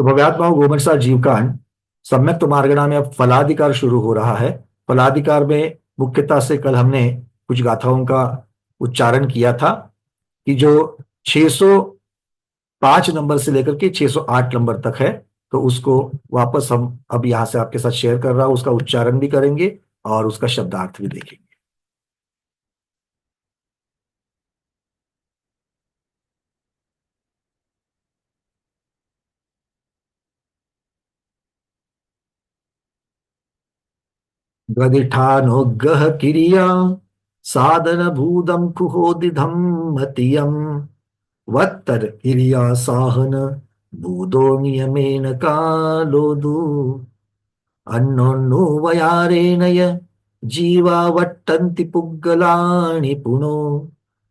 तो भव्यात्माओं गोमनसा जीवकांड सम्यक मार्गणा में अब फलाधिकार शुरू हो रहा है। फलाधिकार में मुख्यतः से कल हमने कुछ गाथाओं का उच्चारण किया था कि जो 605 नंबर से लेकर के 608 नंबर तक है, तो उसको वापस हम अब यहां से आपके साथ शेयर कर रहा हूं, उसका उच्चारण भी करेंगे और उसका शब्दार्थ भी देखेंगे। गदिठानोगह किरिया साधन भूदम कुहोदिधम मतियम वत्तर किरिया साहन भूदो नियमेन कालोदु अन्नोन्नो वयारेणय जीवा वट्टन्ति पुग्गलानि पुनो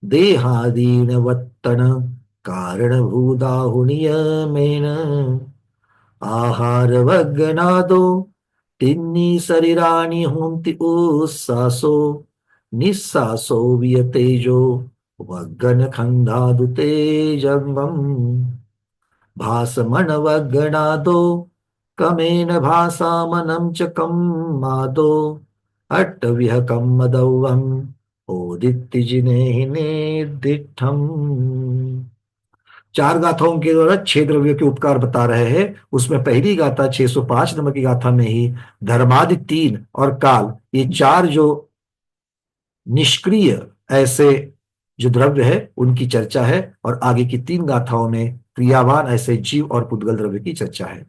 देहादीन वत्तन कारणभूदाहुनियमेन आहारवग्गनादो तिन्नी शरीराणि हुन्ति उस्सासो निस्सासो वियतेजो वग्गन खंडादुते जंगम भासमणवग्गणादो कमेन भासामनं च कम्मादो अट्टविहकं मदौवम् ओदित्तिजिनेहि निर्दिष्टम्। चार गाथाओं के द्वारा छह द्रव्यों के उपकार बता रहे हैं। उसमें पहली गाथा 605 नंबर की गाथा में ही धर्मादि तीन और काल, ये चार जो निष्क्रिय ऐसे जो द्रव्य है उनकी चर्चा है, और आगे की तीन गाथाओं में क्रियावान ऐसे जीव और पुद्गल द्रव्य की चर्चा है।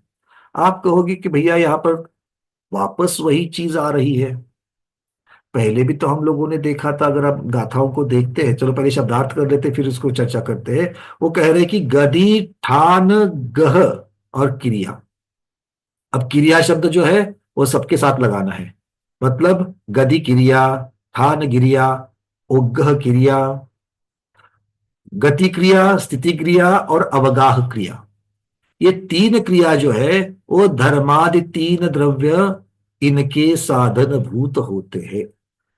आप कहोगे कि भैया यहाँ पर वापस वही चीज आ रही है, पहले भी तो हम लोगों ने देखा था। अगर आप गाथाओं को देखते हैं, चलो पहले शब्दार्थ कर लेते फिर इसको चर्चा करते हैं। वो कह रहे कि गदी ठान गह और क्रिया। अब क्रिया शब्द जो है वो सबके साथ लगाना है, मतलब गदी क्रिया, ठान क्रिया, उग्गह क्रिया, गति क्रिया, स्थिति क्रिया और अवगाह क्रिया। ये तीन क्रिया जो है वो धर्मादि तीन द्रव्य इनके साधन भूत होते हैं।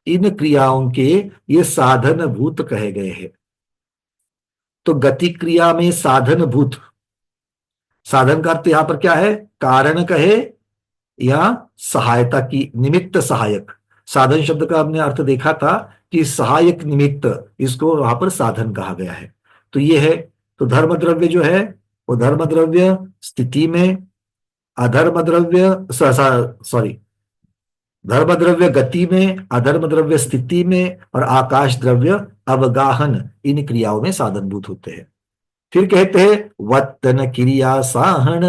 इन क्रियाओं के ये साधन भूत कहे गए हैं। तो गति क्रिया में साधन भूत, साधन का अर्थ यहां पर क्या है, कारण कहे या सहायता की, निमित्त सहायक। साधन शब्द का हमने अर्थ देखा था कि सहायक निमित्त, इसको वहां पर साधन कहा गया है। तो ये है। तो धर्म द्रव्य जो है वो धर्म द्रव्य स्थिति में, अधर्म द्रव्य सॉरी, धर्म द्रव्य गति में, अधर्म द्रव्य स्थिति में और आकाश द्रव्य अवगाहन, इन क्रियाओं में साधनभूत होते हैं। फिर कहते हैं वर्तन क्रिया साहन।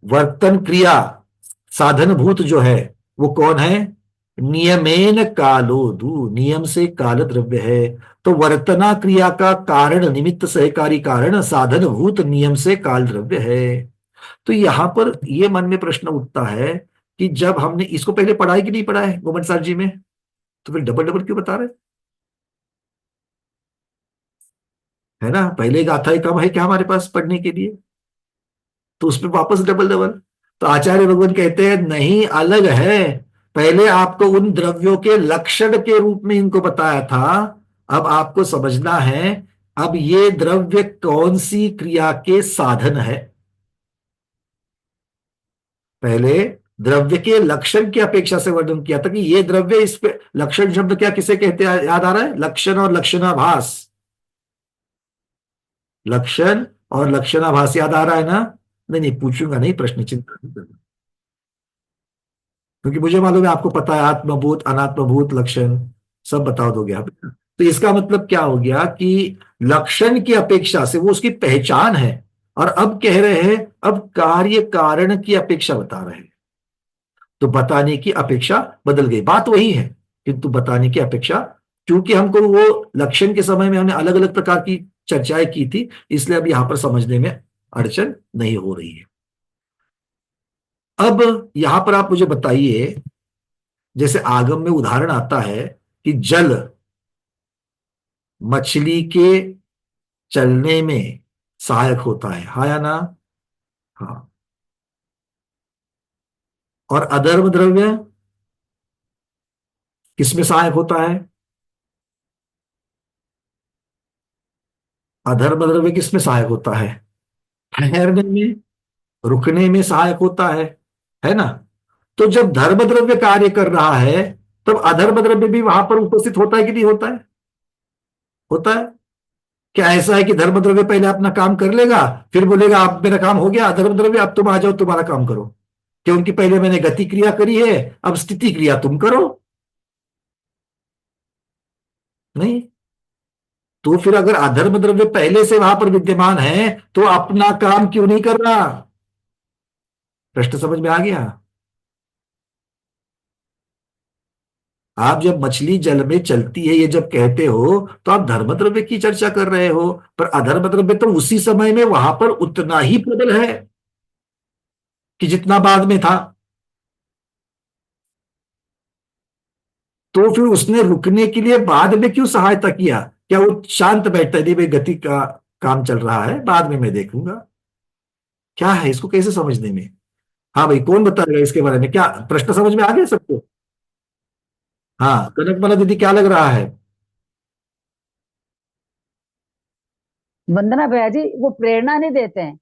वर्तन क्रिया साधनभूत जो है वो कौन है, नियमेन कालोदु, नियम से काल द्रव्य है। तो वर्तना क्रिया का कारण, निमित्त सहकारी कारण साधनभूत नियम से काल द्रव्य है। तो यहां पर ये मन में प्रश्न उठता है कि जब हमने इसको पहले पढ़ा है कि नहीं पढ़ा है गोमन साहब जी में, तो फिर डबल डबल क्यों बता रहे है ना। पहले गाथा ही कम है क्या हमारे पास पढ़ने के लिए, तो उसमें वापस डबल डबल। तो आचार्य भगवान कहते हैं नहीं, अलग है। पहले आपको उन द्रव्यों के लक्षण के रूप में इनको बताया था, अब आपको समझना है अब ये द्रव्य कौन सी क्रिया के साधन है। पहले द्रव्य के लक्षण की अपेक्षा से वर्णन किया था कि ये द्रव्य, इस पे लक्षण शब्द क्या किसे कहते हैं, याद आ रहा है, लक्षण और लक्षणाभास। लक्षण और लक्षणाभास याद आ रहा है ना। नहीं नहीं, पूछूंगा नहीं, प्रश्न चिंता नहीं करना, क्योंकि मुझे मालूम है आपको पता है आत्मभूत अनात्मभूत लक्षण सब बता दोगे आप। तो इसका मतलब क्या हो गया कि लक्षण की अपेक्षा से वो उसकी पहचान है, और अब कह रहे हैं अब कार्य कारण की अपेक्षा बता रहे हैं। तो बताने की अपेक्षा बदल गई, बात वही है किंतु बताने की अपेक्षा, क्योंकि हमको वो लक्षण के समय में हमने अलग अलग प्रकार की चर्चाएं की थी, इसलिए अब यहां पर समझने में अड़चन नहीं हो रही है। अब यहां पर आप मुझे बताइए, जैसे आगम में उदाहरण आता है कि जल मछली के चलने में सहायक होता है, हाँ या ना। हाँ। और अधर्म द्रव्य किसमें सहायक होता है, अधर्म द्रव्य किसमें सहायक होता है, ठहरने में रुकने में सहायक होता है ना। तो जब धर्म द्रव्य कार्य कर रहा है तब अधर्म द्रव्य भी वहां पर उपस्थित होता है कि नहीं होता है? होता है। क्या ऐसा है कि धर्म द्रव्य पहले अपना काम कर लेगा, फिर बोलेगा अब मेरा काम हो गया, अधर्म द्रव्य अब तुम आ जाओ तुम्हारा काम करो? क्योंकि पहले मैंने गति क्रिया करी है, अब स्थिति क्रिया तुम करो। नहीं। तो फिर अगर अधर्म द्रव्य पहले से वहां पर विद्यमान है तो अपना काम क्यों नहीं कर रहा? प्रश्न समझ में आ गया? आप जब मछली जल में चलती है ये जब कहते हो तो आप धर्म द्रव्य की चर्चा कर रहे हो, पर अधर्म द्रव्य तो उसी समय में वहां पर उतना ही प्रबल है कि जितना बाद में था। तो फिर उसने रुकने के लिए बाद में क्यों सहायता किया? क्या वो शांत बैठता है, नहीं भाई गति का काम चल रहा है बाद में मैं देखूंगा? क्या है इसको कैसे समझने में? हाँ भाई, कौन बताएगा इसके बारे में? क्या प्रश्न समझ में आ गया सबको? हाँ, कनक माला दीदी क्या लग रहा है? वंदना भैया जी, वो प्रेरणा नहीं देते हैं,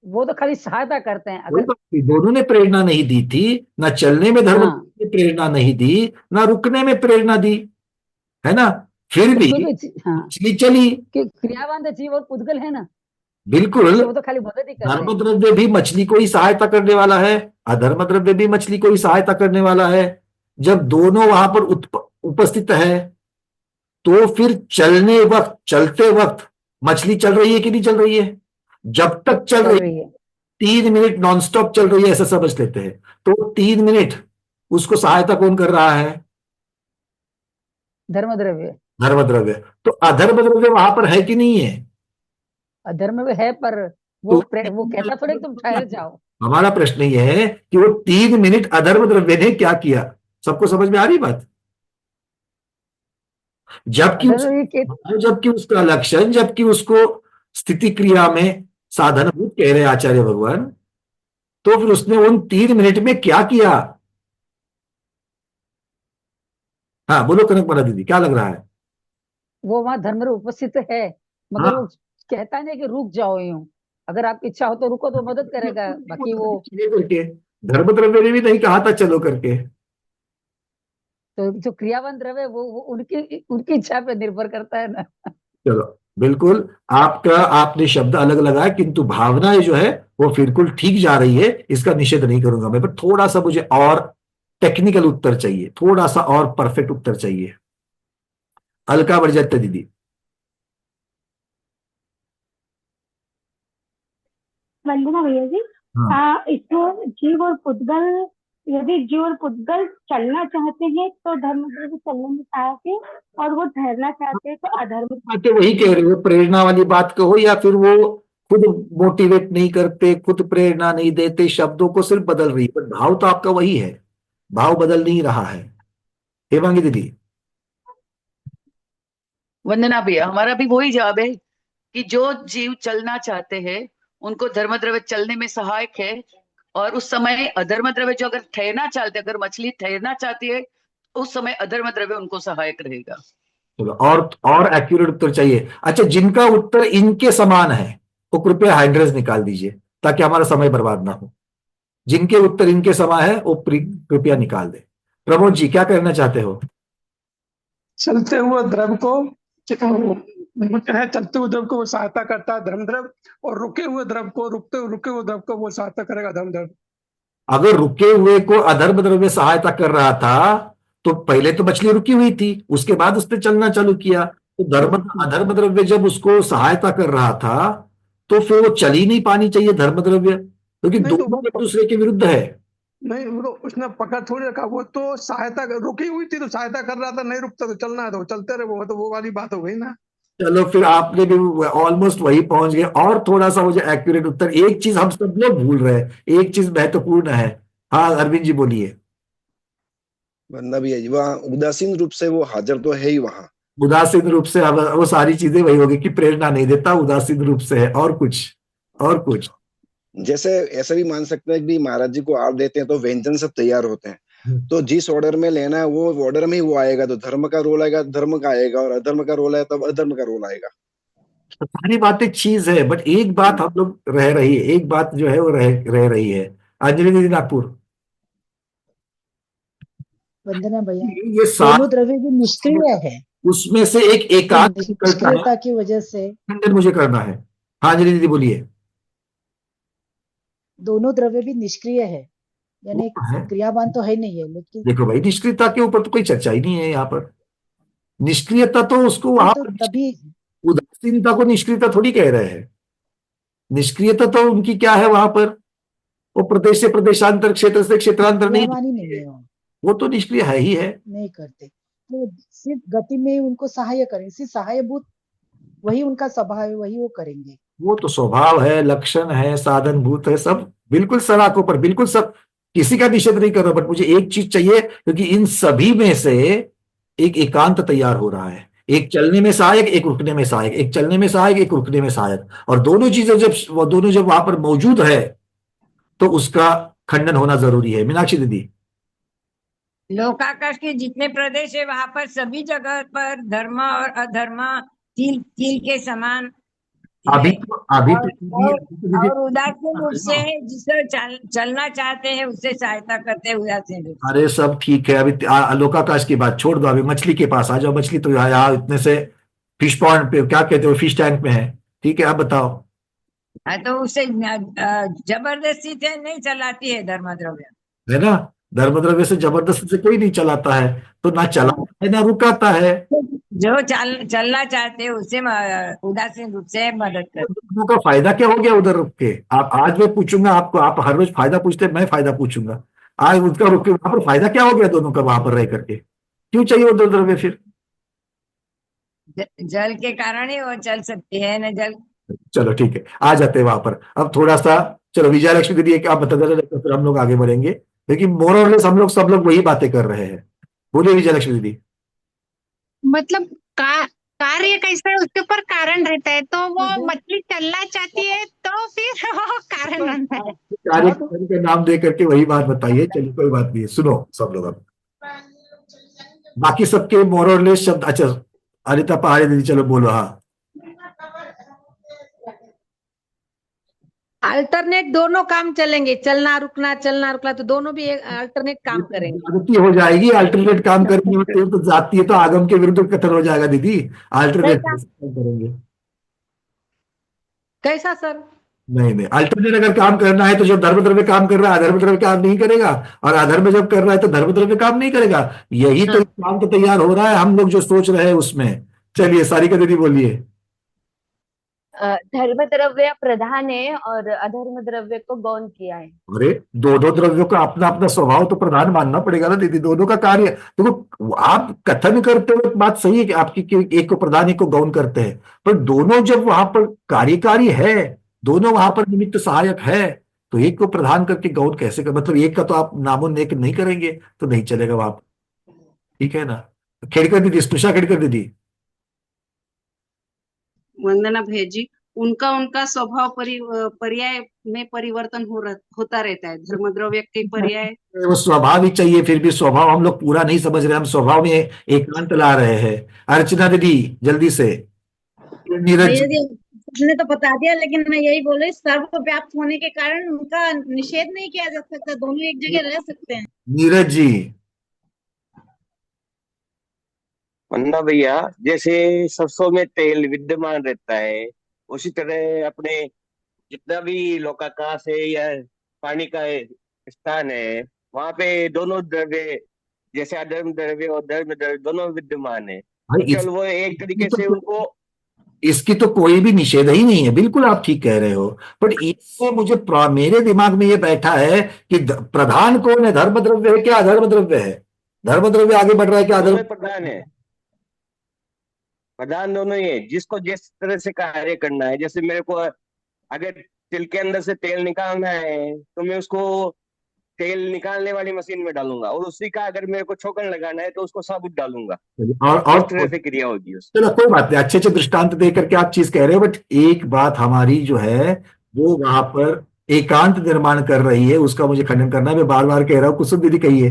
वो तो खाली सहायता करते हैं वही अगर। तो, दोनों ने प्रेरणा नहीं दी थी। ना चलने में धर्म हाँ, ने प्रेरणा नहीं दी, ना रुकने में प्रेरणा दी, है ना। फिर भी उसमें भी हाँ, मछली चली। कि क्रियावान तो जीव और पुद्गल है ना, बिल्कुल। तो वो तो खाली मदद ही करते धर्म हैं। द्रव्य भी मछली को ही सहायता करने वाला है, अधर्म द्रव्य भी मछली को ही सहायता करने वाला है। जब दोनों वहां पर उपस्थित है तो फिर चलने वक्त, चलते वक्त मछली चल रही है कि नहीं चल रही है? जब तक चल चल रही, रही है। 3 मिनट नॉनस्टॉप चल रही है ऐसा समझ लेते हैं, तो 3 मिनट उसको सहायता कौन कर रहा है? धर्म द्रव्य। धर्म द्रव्य। तो अधर्म द्रव्य वहां पर है कि नहीं है? अधर्म में है, पर तो वो कहता थोड़े कि तुम ठहर जाओ। हमारा प्रश्न यह है कि वो 3 मिनट अधर्म द्रव्य ने क्या किया? सबको समझ में आ रही बात? जबकि उस, अधर्म के। जबकि उसका लक्षण, जबकि उसको स्थिति क्रिया में साधनभूत कह रहे हैं आचार्य भगवान, तो फिर उसने उन 3 मिनट में क्या किया? हाँ बोलो कनक माला दीदी, क्या लग रहा है? वो वहां धर्म में उपस्थित है, मगर वो हाँ, कहता नहीं कि रुक जाओ यूं। अगर आपकी इच्छा हो तो रुको, तो मदद करेगा, बाकी वो। चलिए करके, धर्म द्रव्य ने भी नहीं कहा था चलो करके। तो जो क्रियावान द्रव्य है, वो उनकी उनकी इच्छा पे निर्भर करता है ना। चलो, बिल्कुल। आपका, आपने शब्द अलग लगाया किंतु भावनाएं जो है वो बिल्कुल ठीक जा रही है, इसका निषेध नहीं करूंगा मैं, पर थोड़ा सा मुझे और टेक्निकल उत्तर चाहिए, थोड़ा सा और परफेक्ट उत्तर चाहिए। अलका बरजत्ते दीदी। वंदना भैया जी, हाँ, इसको जीव और पुद्गल, यदि जीव और पुद्गल चलना चाहते हैं तो धर्म द्रव्य चलने में सहायक है, और वो ठहरना चाहते हैं तो अधर्म। बातें वही कह रहे हो, प्रेरणा वाली बात कहो या फिर वो खुद मोटिवेट नहीं करते, खुद प्रेरणा नहीं देते, शब्दों को सिर्फ बदल रही है, पर भाव तो आपका वही है, भाव बदल नहीं रहा है। हेमांगी दीदी। वंदना भैया, हमारा भी वही जवाब है कि जो जीव चलना चाहते हैं उनको धर्म द्रव्य चलने में सहायक है। और उस समय अधर्म द्रव्य जो अगर ठहरना चाहते, अगर मछली ठहरना चाहती है, उस समय अधर्म द्रव्य उनको सहायक रहेगा। चलो, और एक्यूरेट उत्तर चाहिए। अच्छा, जिनका उत्तर इनके समान है वो कृपया हैंड निकाल दीजिए ताकि हमारा समय बर्बाद ना हो। जिनके उत्तर इनके समान है वो कृपया निकाल दे। प्रमोद जी, क्या करना चाहते हो? चलते हुए द्रव को चलते हुए द्रव को वो सहायता करता है धर्म द्रव, और रुके हुए द्रव को, रुके हुए द्रव को वो सहायता करेगा धर्म द्रव। अगर रुके हुए को अधर्म द्रव्य सहायता कर रहा था तो पहले तो मछली रुकी हुई थी, उसके बाद उसने चलना चालू किया, तो अधर्म द्रव्य जब उसको सहायता कर रहा था तो फिर वो चल ही नहीं पानी चाहिए धर्म द्रव्य, क्योंकि नहीं तो दोनों वो एक दूसरे के विरुद्ध है। नहीं, वो उसने पकड़ थोड़ी रखा, वो तो सहायता रुकी हुई थी तो सहायता कर रहा था, नहीं रुकता तो चलना है तो चलते रहे, वो तो वो वाली बात हो गई ना। चलो, फिर आपने भी ऑलमोस्ट वही पहुंच गए, और थोड़ा सा मुझे एक्यूरेट उत्तर, एक चीज हम सब लोग भूल रहे हैं, एक चीज महत्वपूर्ण है। हाँ अरविंद जी बोलिए। वरना भी है वहाँ उदासीन रूप से वो हाजिर तो है ही वहां। उदासीन रूप से, अब वो सारी चीजें वही होगी कि प्रेरणा नहीं देता, उदासीन रूप से है, और कुछ? और कुछ? जैसे ऐसा भी मान सकते हैं कि महाराज जी को आड़ देते हैं तो व्यंजन सब तैयार होते हैं, तो जिस ऑर्डर में लेना है वो ऑर्डर में ही वो आएगा, तो धर्म का रोल आएगा धर्म का आएगा, और अधर्म का रोल है तब अधर्म का रोल आएगा। तो सारी बातें चीज है, बट एक बात हम लोग रह रही है, एक बात जो है वो रह रही है। अंजलि दीदी नागपुर, वंदना भैया, ये सात, दोनों द्रव्य भी निष्क्रिय है, उसमें से एक तो एकांत निकलता है, निष्क्रियता की वजह से खंडन मुझे करना है। हाँ अंजलि दीदी बोलिए। दोनों द्रव्य भी निष्क्रिय है, वो यानी तो है, क्रियावान तो है नहीं है, लेकिन देखो भाई निष्क्रियता के ऊपर तो कोई चर्चा ही नहीं है यहाँ पर। निष्क्रियता तो उसको वहां तो पर तभी उदासीनता को निष्क्रियता थोड़ी कह रहे हैं। निष्क्रियता तो उनकी क्या है वहां पर, वो प्रदेश से प्रदेशांतर, क्षेत्र से क्षेत्रांतर नहीं, क्रियावान ही नहीं है, वो तो निष्क्रिय है ही है। नहीं करते, तो सिर्फ गति में उनको सहाय करें, सिर्फ सहायभूत, वही उनका स्वभाव है, वही वो करेंगे। वो तो स्वभाव है, लक्षण है, साधन भूत है, सब बिल्कुल सलाखों पर, बिल्कुल सब, किसी का निषेध नहीं कर रहा, बट मुझे एक चीज चाहिए, क्योंकि इन सभी में से एक एकांत तैयार हो रहा है। एक चलने में सहायक, एक रुकने में सहायक, एक चलने में सहायक, एक रुकने में सहायक, और दोनों चीजें जब वो दोनों जब वहां पर मौजूद है तो उसका खंडन होना जरूरी है। मीनाक्षी दीदी, लोकाकाश के जितने प्रदेश है वहां पर सभी जगह पर धर्म और अधर्म तिल तिल के समान अभी है। तो अभी और तो दीदी, और, अभी तो दीदी, और उदासीन रूप से जिसे चलना चाहते हैं उससे सहायता करते हैं उदासीन रूप से। अरे सब ठीक है, अभी लोकाकाश की बात छोड़ दो, अभी मछली के पास आ जाओ। मछली तो यहाँ इतने से फिश पॉन्ड पे, क्या कहते हो, फिश टैंक में है। ठीक है, आप बताओ। हाँ तो उसे जबरदस्ती से नहीं चलाती है धर्म द्रव्य। है ना, धर्म द्रव्य से जबरदस्ती से कोई नहीं चलाता है, तो ना चलाता है ना रुकाता है। जो चलना चाहते हैं उसे उदासीन रूप से मदद करते। दोनों का फायदा क्या हो गया उधर रुक के? आप आज मैं पूछूंगा आपको, आप हर रोज फायदा पूछते हैं, मैं फायदा पूछूंगा। आज उनका रुक के वहां पर फायदा क्या हो गया दोनों का वहां पर रह करके? क्यों चाहिए उधर द्रव्य फिर? जल के कारण ही वो चल सकती है न जल। चलो ठीक है, आ जाते हैं वहां पर अब थोड़ा सा। चलो विजय लक्ष्मी दीदी एक आप बता दे, तो फिर हम लोग आगे बढ़ेंगे, लेकिन मोर और लेस हम लोग सब लोग वही बातें कर रहे हैं। बोलिए विजय लक्ष्मी दीदी। मतलब कार्य कैसा है उसके ऊपर कारण रहता है, तो वो मछली चलना चाहती है तो फिर वो कारण बनता है। कार्यक्रम का नाम दे करके वही बात बताइए, चलिए कोई बात नहीं है, सुनो सब लोग अब बाकी सबके मोर और लेस शब्द। अच्छा अनिता पहाड़ी दीदी, चलो बोलो। हाँ अल्टरनेट दोनों काम चलेंगे, चलना रुकना, तो दोनों भी एक अल्टरनेट काम करेंगे। जागृति हो जाएगी, अल्टरनेट काम करेंगे तो जाती है तो आगम के विरुद्ध कथन हो जाएगा दीदी। अल्टरनेट कैसा काम करेंगे? कैसा सर? नहीं नहीं, अल्टरनेट अगर काम करना है तो जब धर्म द्रव्य काम कर रहा है अधर्म द्रव्य काम नहीं करेगा, और अधर्म जब कर रहा है तो धर्म द्रव्य काम नहीं करेगा। यही तो काम तो तैयार हो रहा है, हम लोग जो सोच रहे हैं उसमें। चलिए सारिका दीदी बोलिए। धर्म द्रव्य प्रधान है और अधर्म द्रव्य को गौण किया है। अरे दोनों द्रव्यों का अपना अपना स्वभाव तो प्रधान मानना पड़ेगा ना दीदी, दोनों का कार्य। देखो आप कथन करते हुए बात सही है कि आपकी एक को प्रधान एक को गौण करते हैं, पर दोनों जब वहां पर कार्यकारी है, दोनों वहां पर निमित्त सहायक है, तो एक को प्रधान करके गौण कैसे कर, मतलब एक का तो आप नामोल्लेख नहीं करेंगे तो नहीं चलेगा वहां पर। ठीक है ना। खेड़कर दीदी, स्पृशा खेड़कर दीदी। वंदना भेजी, उनका उनका स्वभाव पर्याय में परिवर्तन होता रहता है। धर्म द्रव्य के पर्याय वो स्वभाव ही चाहिए, फिर भी स्वभाव हम लोग पूरा नहीं समझ रहे, हम स्वभाव में एकांत ला रहे हैं। अर्चना दीदी जल्दी से। नीरज, उसने तो बता दिया, लेकिन मैं यही बोल रही, सर्वव्याप्त होने के कारण उनका निषेध नहीं किया जा सकता, दोनों एक जगह रह सकते हैं। नीरज जी। वंदना भैया, जैसे सरसों में तेल विद्यमान रहता है, उसी तरह अपने जितना भी लोकाकाश है या पानी का स्थान है, वहां पे दोनों द्रव्य, जैसे अधर्म द्रव्य और धर्म द्रव्य दोनों विद्यमान है। भाई तो चल वो एक तरीके से उनको, इसकी तो कोई भी निषेध ही नहीं है, बिल्कुल आप ठीक कह रहे हो। बट इससे मुझे मेरे दिमाग में ये बैठा है कि प्रधान कौन है, धर्म द्रव्य है क्या अधर्म द्रव्य है? धर्म द्रव्य आगे बढ़ रहा है क्या अधर्म? प्रधान है, प्रधान दोनों ही है। जिसको जिस तरह से कार्य करना है, जैसे मेरे को अगर तिल के अंदर से तेल निकालना है तो मैं उसको तेल निकालने वाली मशीन में डालूंगा, और उसी का अगर मेरे को छोकन लगाना है तो उसको साबुत डालूंगा। और इस तरह से क्रिया होगी उसकी। चलो कोई बात नहीं, अच्छे अच्छे दृष्टांत दे करके आप चीज कह रहे हो, बट एक बात हमारी जो है वो वहां पर एकांत निर्माण कर रही है, उसका मुझे खंडन करना है। मैं बार बार कह रहा हूँ, कुसुम दीदी कहिए।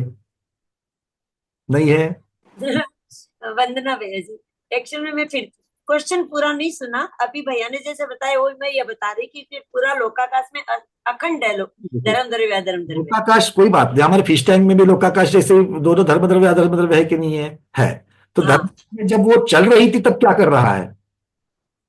नहीं है वंदना भैया जी, एक्चुअल में मैं फिर क्वेश्चन पूरा नहीं सुना। अभी भैया ने जैसे बताया वो मैं ये बता रही कि फिर पूरा लोकाकाश में अखंड है धर्म द्रव्य अधर्म द्रव्य। लोकाकाश कोई बात नहीं, हमारे फिश टैंक में भी लोकाकाश जैसे दोनों धर्म द्रव्य अधर्म द्रव्य है कि नहीं है। तो धर्म में जब वो चल रही थी तब क्या कर रहा है,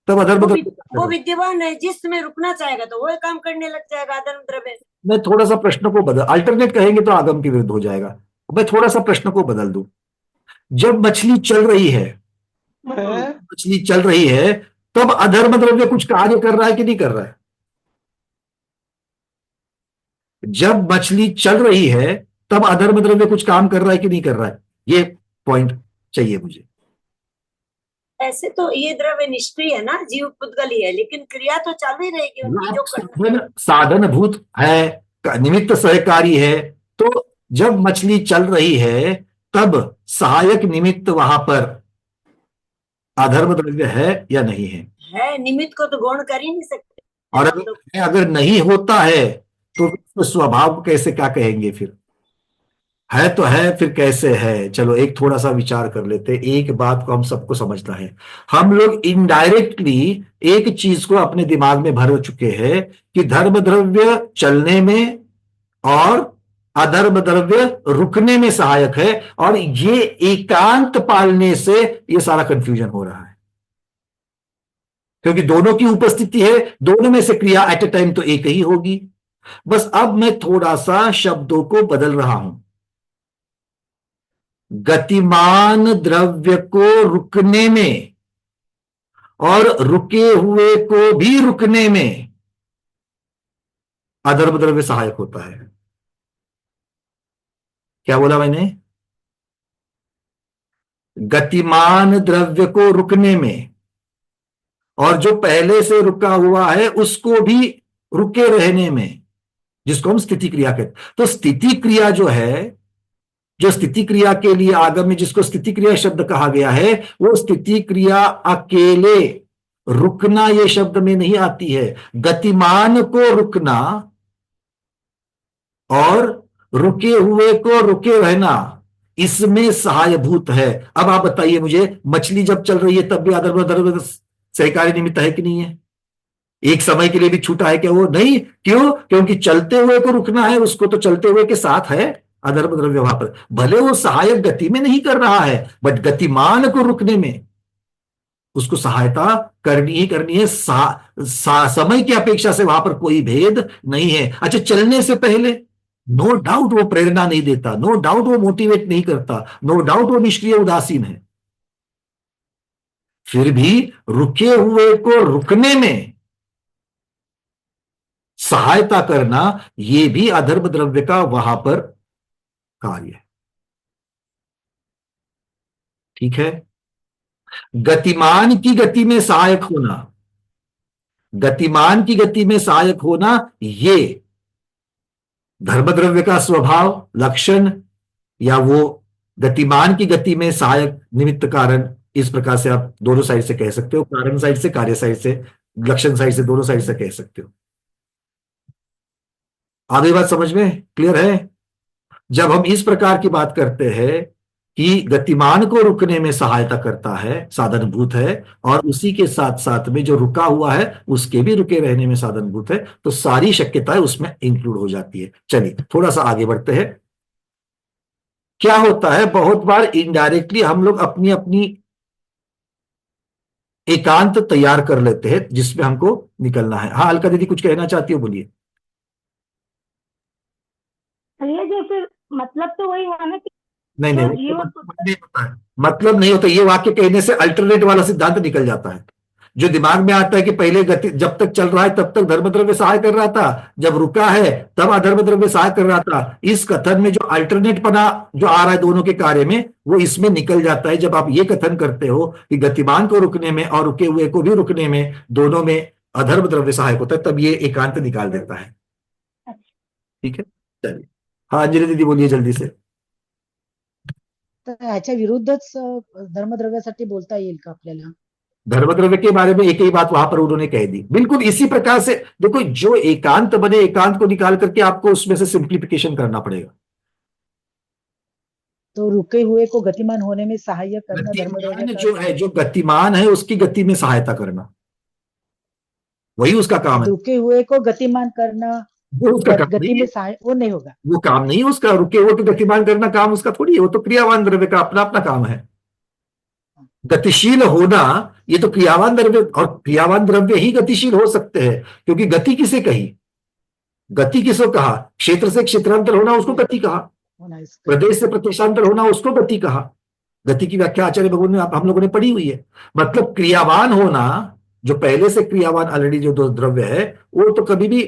तब अधर्म द्रव्य वो विद्यमान है, जिस समय रुकना चाहेगा तो वो काम करने लग जाएगा अधर्म द्रव्य। मैं थोड़ा सा प्रश्न को बदल, अल्टरनेट कहेंगे तो आगम के विरुद्ध हो जाएगा। मैं थोड़ा सा प्रश्न को बदल दूं। जब मछली चल रही है तब अधर्म द्रव्य कुछ कार्य कर रहा है कि नहीं कर रहा है? जब मछली चल रही है तब अधर्म द्रव्य कुछ काम कर रहा है कि नहीं कर रहा है? ये पॉइंट चाहिए मुझे। ऐसे तो ये द्रव्य निष्क्रिय है ना, जीव पुद्गल ही है, लेकिन क्रिया तो चालू ही रहेगी उनकी जो करना। साधनभूत है, निमित्त सहकारी है। तो जब मछली चल रही है तब सहायक निमित्त वहां पर अधर्म द्रव्य है या नहीं है? निमित्त को तो गौण कर ही नहीं सकते। और अगर नहीं होता है तो स्वभाव कैसे क्या कहेंगे? फिर है तो है, फिर कैसे है? चलो एक थोड़ा सा विचार कर लेते। एक बात को हम सबको समझना है, हम लोग इनडायरेक्टली एक चीज को अपने दिमाग में भर चुके हैं कि धर्म द्रव्य चलने में और अधर्म द्रव्य रुकने में सहायक है, और ये एकांत पालने से ये सारा कंफ्यूजन हो रहा है, क्योंकि दोनों की उपस्थिति है, दोनों में से क्रिया एट ए टाइम तो एक ही होगी। बस अब मैं थोड़ा सा शब्दों को बदल रहा हूं। गतिमान द्रव्य को रुकने में और रुके हुए को भी रुकने में अधर्म द्रव्य सहायक होता है। क्या बोला मैंने? गतिमान द्रव्य को रुकने में और जो पहले से रुका हुआ है उसको भी रुके रहने में, जिसको हम स्थिति क्रिया कहते हैं। तो स्थिति क्रिया जो है, जो स्थिति क्रिया के लिए आगम में जिसको स्थिति क्रिया शब्द कहा गया है, वो स्थिति क्रिया अकेले रुकना ये शब्द में नहीं आती है। गतिमान को रुकना और रुके हुए को रुके रहना, इसमें सहायभूत है। अब आप बताइए मुझे, मछली जब चल रही है तब भी अधर्म द्रव्य सहकारी निमित्त है कि नहीं है? एक समय के लिए भी छूटा है क्या वो? नहीं। क्यों? क्योंकि चलते हुए को रुकना है, उसको तो चलते हुए के साथ है अधर्म द्रव्य वहां पर। भले वो सहायक गति में नहीं कर रहा है, बट गतिमान को रुकने में उसको सहायता करनी ही करनी है। समय की अपेक्षा से वहां पर कोई भेद नहीं है। अच्छा, चलने से पहले नो डाउट वो प्रेरणा नहीं देता, नो डाउट वो मोटिवेट नहीं करता, नो डाउट वो निष्क्रिय उदासीन है, फिर भी रुके हुए को रुकने में सहायता करना, ये भी अधर्म द्रव्य का वहां पर कार्य है। ठीक है? गतिमान की गति में सहायक होना, गतिमान की गति में सहायक होना, ये धर्म द्रव्य का स्वभाव, लक्षण, या वो गतिमान की गति में सहायक निमित्त कारण, इस प्रकार से आप दोनों साइड से कह सकते हो। कारण साइड से, कार्य साइड से, लक्षण साइड से, दोनों साइड से कह सकते हो। आगे बात समझ में क्लियर है? जब हम इस प्रकार की बात करते हैं कि गतिमान को रुकने में सहायता करता है, साधनभूत है, और उसी के साथ साथ में जो रुका हुआ है उसके भी रुके रहने में साधनभूत है, तो सारी शक्यताएं उसमें इंक्लूड हो जाती है। चलिए थोड़ा सा आगे बढ़ते हैं। क्या होता है, बहुत बार इनडायरेक्टली हम लोग अपनी अपनी एकांत तैयार कर लेते हैं जिसमें हमको निकलना है। हाँ अलका दीदी कुछ कहना चाहती हो, बोलिए। ये जो फिर मतलब तो वही हुआ ना कि नहीं जो नहीं, जीव और नहीं होता है, मतलब नहीं होता। ये वाक्य कहने से अल्टरनेट वाला सिद्धांत निकल जाता है। जो दिमाग में आता है कि पहले गति जब तक चल रहा है तब तक धर्म द्रव्य सहाय कर रहा था, जब रुका है तब अधर्म द्रव्य सहाय कर रहा था, इस कथन में जो अल्टरनेट पना जो आ रहा है दोनों के कार्य में, वो इसमें निकल जाता है। जब आप ये कथन करते हो कि गतिमान को रुकने में और रुके हुए को भी रुकने में, दोनों में अधर्म द्रव्य सहायक होता है, तब ये एकांत निकाल देता है। ठीक है, चलिए। हाँ अंजलि दीदी बोलिए जल्दी से। तर ह्याच्या विरुद्धच धर्मद्रव्यासाठी बोलता येईल का आपल्याला? धर्मद्रव्य के बारे में एक ही बात वहां पर उन्होंने कह दी। बिल्कुल इसी प्रकार से देखो, जो एकांत बने, एकांत को निकाल करके आपको उसमें से सिंप्लीफिकेशन करना पड़ेगा। तो रुके हुए को गतिमान होने में सहायक करना गतिमान धर्मद्रव्य जो है, जो गतिमान है उसकी गति में सहायता करना, वही उसका काम है। रुके हुए को गतिमान करना, वो उसका काम गति नहीं में है, सहाय वो नहीं होगा। वो काम नहीं है उसका। रुके हुए को गतिमान करना काम उसका थोड़ी है, वो तो क्रियावान द्रव्य का अपना अपना काम है। गतिशील होना ये तो क्रियावान द्रव्य, और क्रियावान द्रव्य ही गतिशील हो सकते हैं, क्योंकि गति किसे कही, गति किसको कहा, क्षेत्र से क्षेत्रांतर होना उसको गति कहा, प्रदेश से प्रदेशांतर होना उसको गति कहा। गति की व्याख्या आचार्य भगवान ने हम लोगों ने पढ़ी हुई है। मतलब क्रियावान होना, जो पहले से क्रियावान ऑलरेडी जो दो द्रव्य है, वो तो कभी भी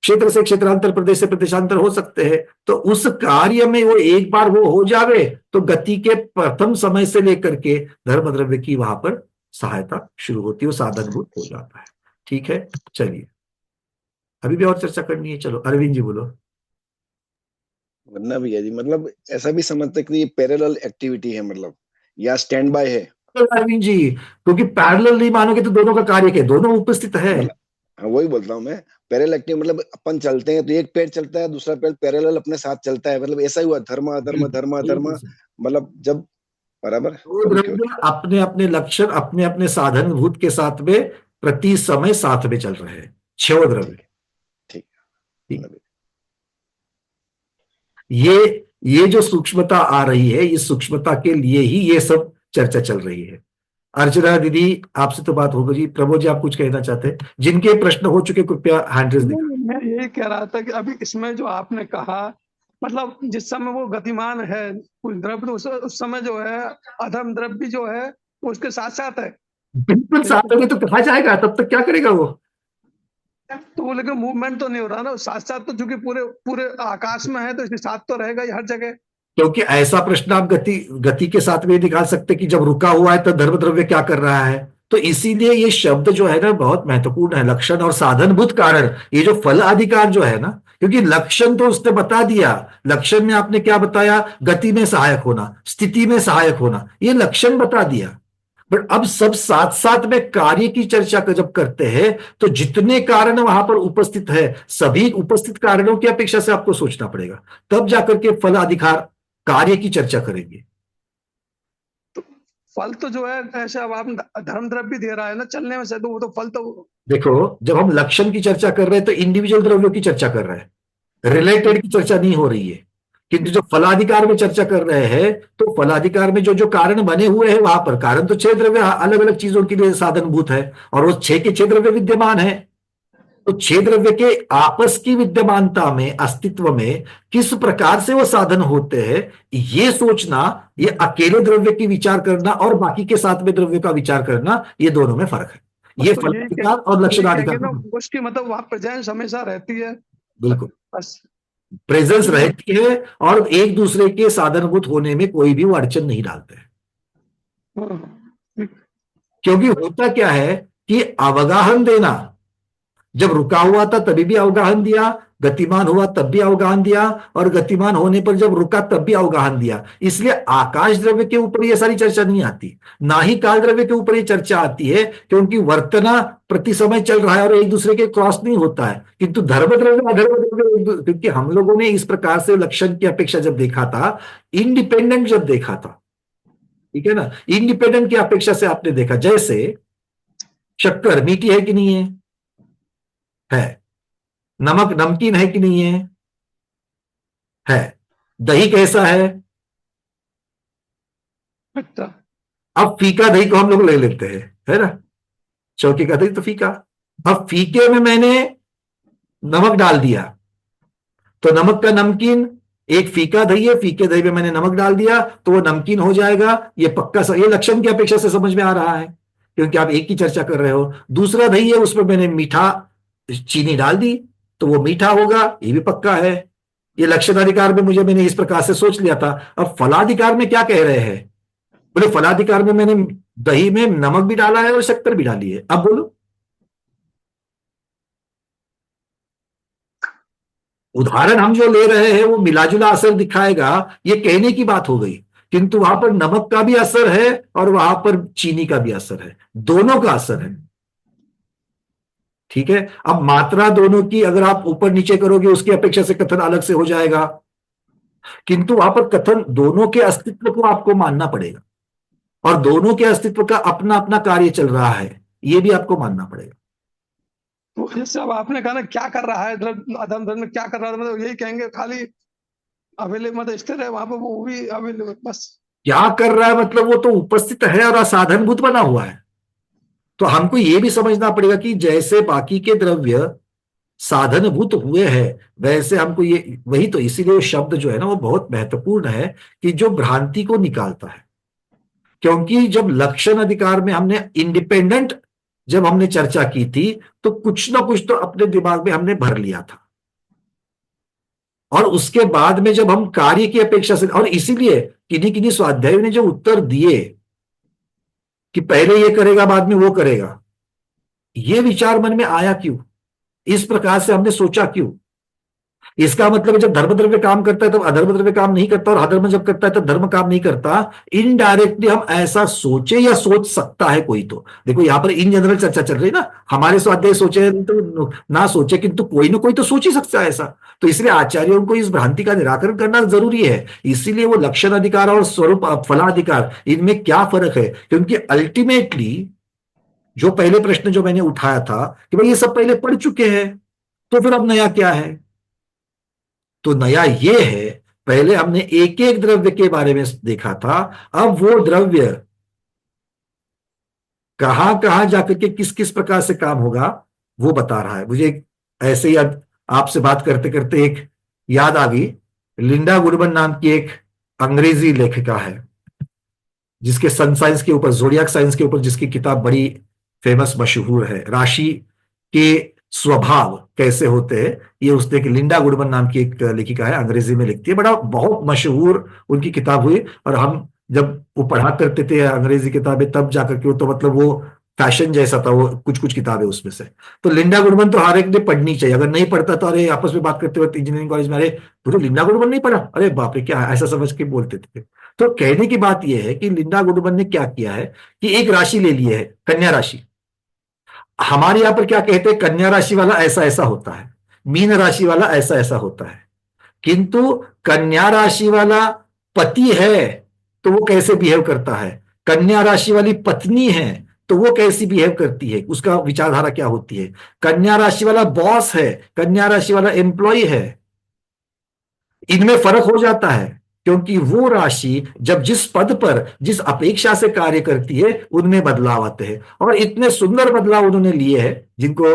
क्षेत्र से क्षेत्रांतर, प्रदेश से प्रदेशांतर हो सकते हैं। तो उस कार्य में वो एक बार वो हो जावे तो गति के प्रथम समय से लेकर के धर्म द्रव्य की वहां पर सहायता शुरू होती है, वो साधनभूत हो जाता है। ठीक है, चलिए अभी भी और चर्चा करनी है। चलो अरविंद जी बोलो। वरना भैया जी मतलब ऐसा भी समझ सकते ये पैरेलल एक्टिविटी है, मतलब या स्टैंड बाय है अरविंद जी, क्योंकि पैरेलल नहीं मानोगे तो दोनों का कार्य क्या, दोनों उपस्थित है। हाँ वही बोलता हूँ मैं, पैरेलल एक्टिव मतलब अपन चलते हैं तो एक पैर चलता है, दूसरा पैर पैरेलल अपने साथ चलता है, मतलब ऐसा ही हुआ धर्म अधर्म धर्म अधर्म, मतलब जब बराबर अपने अपने लक्षण अपने अपने साधन भूत के साथ में प्रति समय साथ में चल रहे हैं, छह द्रव्य। ठीक, ये जो सूक्ष्मता आ रही है, इस सूक्ष्मता के लिए ही ये सब चर्चा चल रही है। अर्चना दीदी आपसे तो बात होगी जी। प्रभु जी आप कुछ कहना चाहते हैं? जिनके प्रश्न हो चुके कृपया हैंड रेज दिखाएं। मैं यही कह रहा था कि अभी इसमें जो आपने कहा, मतलब जिस समय वो गतिमान है कुछ द्रव्य, तो उस समय जो है अधर्म द्रव्य जो है वो उसके साथ साथ है। बिल्कुल साथ में, तो कहा जाएगा तब तक क्या करेगा वो? तो वो लेकिन मूवमेंट तो नहीं हो रहा ना, साथ साथ तो चूंकि पूरे पूरे आकाश में है तो इसके साथ तो रहेगा ही हर जगह। क्योंकि ऐसा प्रश्न आप गति के साथ में दिखा सकते कि जब रुका हुआ है तो धर्म द्रव्य क्या कर रहा है। तो इसीलिए ये शब्द जो है ना बहुत महत्वपूर्ण है, लक्षण और साधनभूत कारण। ये जो फल अधिकार जो है ना, क्योंकि लक्षण तो उसने बता दिया, लक्षण में आपने क्या बताया, गति में सहायक होना, स्थिति में सहायक होना, ये लक्षण बता दिया। बट अब सब साथ साथ में कार्य की चर्चा जब करते हैं तो जितने कारण वहां पर उपस्थित है, सभी उपस्थित कारणों की अपेक्षा से आपको सोचना पड़ेगा, तब जाकर के फल अधिकार कार्य की चर्चा करेंगे। तो फल तो जो है ऐसे अब आप धर्म द्रव्य दे रहा है ना चलने में से, तो वो तो फल तो देखो, जब हम लक्षण की चर्चा कर रहे हैं तो इंडिविजुअल द्रव्यों की चर्चा कर रहे हैं, रिलेटेड की चर्चा नहीं हो रही है। किंतु जो फलाधिकार में चर्चा कर रहे हैं तो फलाधिकार में जो जो कारण बने हुए हैं वहां पर कारण तो 6 द्रव्य अलग अलग चीजों के लिए साधनभूत है, और वो 6 के 6 द्रव्य विद्यमान है। तो 6 द्रव्य के आपस की विद्यमानता में, अस्तित्व में किस प्रकार से वो साधन होते हैं, ये सोचना, ये अकेले द्रव्य की विचार करना और बाकी के साथ में द्रव्य का विचार करना, ये दोनों में फर्क है। ये तो फलाधिकार और लक्षणाधिकार उसकी मतलब वहां प्रेजेंस हमेशा रहती है। बिल्कुल बस प्रेजेंस रहती है, और एक दूसरे के साधनभूत होने में कोई भी वो अड़चन नहीं डालते हैं। क्योंकि होता क्या है कि अवगाहन देना, जब रुका हुआ था तभी भी अवगाहन दिया, गतिमान हुआ तब भी अवगाहन दिया, और गतिमान होने पर जब रुका तब भी अवगाहन दिया। इसलिए आकाश द्रव्य के ऊपर ये सारी चर्चा नहीं आती, ना ही काल द्रव्य के ऊपर ये चर्चा आती है, क्योंकि वर्तना प्रति समय चल रहा है और एक दूसरे के क्रॉस नहीं होता है। किंतु धर्म द्रव्य अधर्म द्रव्य, क्योंकि हम लोगों ने इस प्रकार से लक्षण की अपेक्षा जब देखा था, इंडिपेंडेंट जब देखा था, ठीक है ना, इंडिपेंडेंट की अपेक्षा से आपने देखा, जैसे शक्कर मीठी है कि नहीं है, नमक नमकीन है कि नहीं है, दही कैसा है। अब फीका दही को हम लोग ले लेते हैं, है ना, चौके का दही तो फीका। अब फीके में मैंने नमक डाल दिया तो नमक का नमकीन, एक फीका दही है, फीके दही में मैंने नमक डाल दिया तो वो नमकीन हो जाएगा। ये पक्का ये लक्षण की अपेक्षा से समझ में आ रहा है, क्योंकि आप एक ही चर्चा कर रहे हो। दूसरा दही है, उसमें मैंने मीठा चीनी डाल दी तो वो मीठा होगा, ये भी पक्का है। ये लक्षणाधिकार में मैंने इस प्रकार से सोच लिया था। अब फलाधिकार में क्या कह रहे हैं, बोले फलाधिकार में मैंने दही में नमक भी डाला है और शक्कर भी डाली है। अब बोलो, उदाहरण हम जो ले रहे हैं वो मिलाजुला असर दिखाएगा, ये कहने की बात हो गई, किंतु वहां पर नमक का भी असर है और वहां पर चीनी का भी असर है, दोनों का असर है। ठीक है, अब मात्रा दोनों की अगर आप ऊपर नीचे करोगे उसकी अपेक्षा से कथन अलग से हो जाएगा। किंतु वहां पर कथन दोनों के अस्तित्व को आपको मानना पड़ेगा, और दोनों के अस्तित्व का अपना अपना कार्य चल रहा है, ये भी आपको मानना पड़ेगा। तो जैसे अब आपने कहा ना क्या कर रहा है अधर्म धर्म में, क्या कर रहा है, मतलब यही कहेंगे खाली अवेलेबल, मतलब स्थिर है वहां पर, वो भी अवेलेबल, बस। क्या कर रहा है मतलब वो तो उपस्थित है और असाधनभूत बना हुआ है। तो हमको ये भी समझना पड़ेगा कि जैसे बाकी के द्रव्य साधनभूत हुए हैं, वैसे हमको ये, वही तो इसीलिए शब्द जो है ना वो बहुत महत्वपूर्ण है कि जो भ्रांति को निकालता है। क्योंकि जब लक्षण अधिकार में हमने इंडिपेंडेंट जब हमने चर्चा की थी, तो कुछ ना कुछ तो अपने दिमाग में हमने भर लिया था, और उसके बाद में जब हम कार्य की अपेक्षा से, और इसीलिए किन्हीं किन्हीं स्वाध्यायों ने जो उत्तर दिए कि पहले ये करेगा बाद में वो करेगा, ये विचार मन में आया क्यों, इस प्रकार से हमने सोचा क्यों? इसका मतलब जब धर्म द्रव्य काम करता है तब अधर्म द्रव्य काम नहीं करता, और अधर्म जब करता है तब धर्म काम नहीं करता। इनडायरेक्टली हम ऐसा सोचे या सोच सकता है कोई तो। देखो यहां पर इन जनरल चर्चा चल रही है ना, हमारे स्वाध्याय सोचे तो ना सोचे, किंतु कोई ना कोई तो सोच ही सकता है ऐसा। तो इसलिए आचार्यों को इस भ्रांति का निराकरण करना जरूरी है। इसीलिए वो लक्षण अधिकार और स्वरूप फलाधिकार, इनमें क्या फर्क है? क्योंकि अल्टीमेटली जो पहले प्रश्न जो मैंने उठाया था कि भाई ये सब पहले पढ़ चुके हैं, तो फिर अब नया क्या है? तो नया ये है, पहले हमने एक एक द्रव्य के बारे में देखा था, अब वो द्रव्य कहां कहां जाकर के किस किस प्रकार से काम होगा वो बता रहा है। मुझे ऐसे ही आपसे बात करते करते एक याद आ गई, लिंडा गुडमन नाम की एक अंग्रेजी लेखिका है, जिसके सन साइंस के ऊपर, जोडियाक साइंस के ऊपर जिसकी किताब बड़ी फेमस मशहूर है, राशि के स्वभाव कैसे होते हैं, ये उसने एक लिंडा गुडमन नाम की एक लेखिका है, अंग्रेजी में लिखती है, बड़ा बहुत मशहूर उनकी किताब हुई। और हम जब वो पढ़ा करते थे अंग्रेजी किताबें तब जाकर के, तो मतलब वो फैशन जैसा था वो कुछ कुछ किताबें उसमें से। तो लिंडा गुडमन तो हर एक ने पढ़नी चाहिए, अगर नहीं पढ़ता तो अरे आपस में बात करते वक्त इंजीनियरिंग कॉलेज में, अरे तू तो लिंडा गुडमन नहीं पढ़ा, अरे बाप रे क्या, ऐसा समझ के बोलते थे। तो कहने की बात यह है कि लिंडा गुडमन ने क्या किया है कि एक राशि ले ली है, कन्या राशि। हमारे यहां पर क्या कहते हैं, कन्या राशि वाला ऐसा ऐसा होता है, मीन राशि वाला ऐसा ऐसा होता है, किंतु कन्या राशि वाला पति है तो वो कैसे बिहेव करता है, कन्या राशि वाली पत्नी है तो वो कैसी बिहेव करती है, उसका विचारधारा क्या होती है, कन्या राशि वाला बॉस है, कन्या राशि वाला एम्प्लॉय है, इनमें फर्क हो जाता है। क्योंकि वो राशि जब जिस पद पर जिस अपेक्षा से कार्य करती है उनमें बदलाव आते हैं, और इतने सुंदर बदलाव उन्होंने लिए हैं जिनको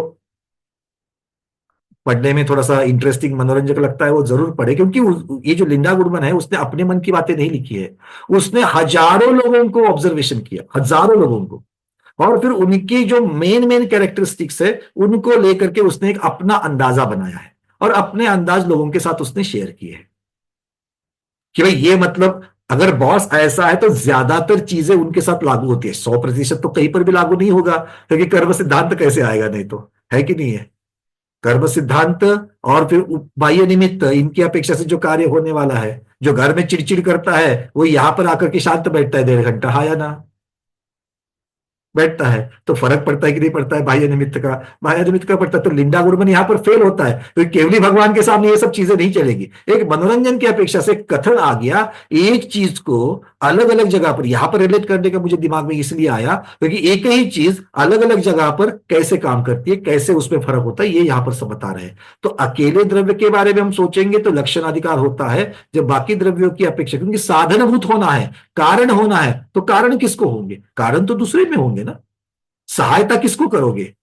पढ़ने में थोड़ा सा इंटरेस्टिंग मनोरंजक लगता है वो जरूर पढ़े। क्योंकि ये जो लिंडा गुडमन है उसने अपने मन की बातें नहीं लिखी है, उसने हजारों लोगों को ऑब्जर्वेशन किया, हजारों लोगों को, और फिर उनकी जो मेन मेन कैरेक्टरिस्टिक्स है उनको लेकर के उसने एक अपना अंदाजा बनाया है, और अपने अंदाज लोगों के साथ उसने शेयर किए हैं कि भाई ये मतलब अगर बॉस ऐसा है तो ज्यादातर चीजें उनके साथ लागू होती है, 100% तो कहीं पर भी लागू नहीं होगा, क्योंकि कर्म सिद्धांत कैसे आएगा, नहीं तो है कि नहीं है। कर्म सिद्धांत और फिर बाह्य निमित्त, इनकी अपेक्षा से जो कार्य होने वाला है, जो घर में चिड़चिड़ करता है वो यहां पर आकर के शांत बैठता है 1.5 घंटा, हाँ या ना, बैठता है। तो फर्क पड़ता है कि नहीं पड़ता है बाह्य निमित्त का, बाह्य निमित्त का पड़ता है। तो लिंडा गुडमन यहां पर फेल होता है, क्योंकि केवली भगवान के सामने ये सब चीजें नहीं चलेगी। एक मनोरंजन की अपेक्षा से कथन आ गया, एक चीज को अलग अलग जगह पर यहां पर रिलेट करने का मुझे दिमाग में इसलिए आया क्योंकि एक ही चीज अलग अलग जगह पर कैसे काम करती है, कैसे उसमें फर्क होता है, ये यहां पर सब बता रहे हैं। तो अकेले द्रव्य के बारे में हम सोचेंगे तो लक्षणाधिकार होता है जब बाकी द्रव्यों की अपेक्षा, क्योंकि साधनभूत होना है, कारण होना है, तो कारण किसको होंगे, कारण तो दूसरे में होंगे ना। सहायता किसको करोगे,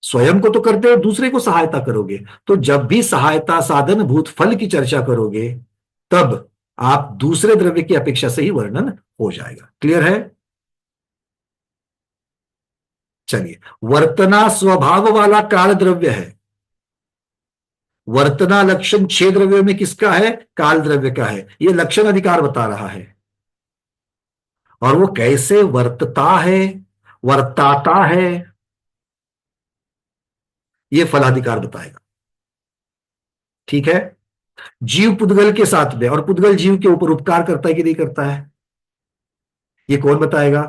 स्वयं को तो करते हो, दूसरे को सहायता करोगे। तो जब भी सहायता साधन भूत फल की चर्चा करोगे तब आप दूसरे द्रव्य की अपेक्षा से ही वर्णन हो जाएगा। क्लियर है? चलिए, वर्तना स्वभाव वाला काल द्रव्य है। वर्तना लक्षण 6 द्रव्यों में किसका है, काल द्रव्य का है। यह लक्षण अधिकार बता रहा है, और वो कैसे वर्तता है, वर्ताता है, ये फलाधिकार बताएगा। ठीक है, जीव पुद्गल के साथ में, और पुद्गल जीव के ऊपर उपकार करता है कि नहीं करता है, ये कौन बताएगा,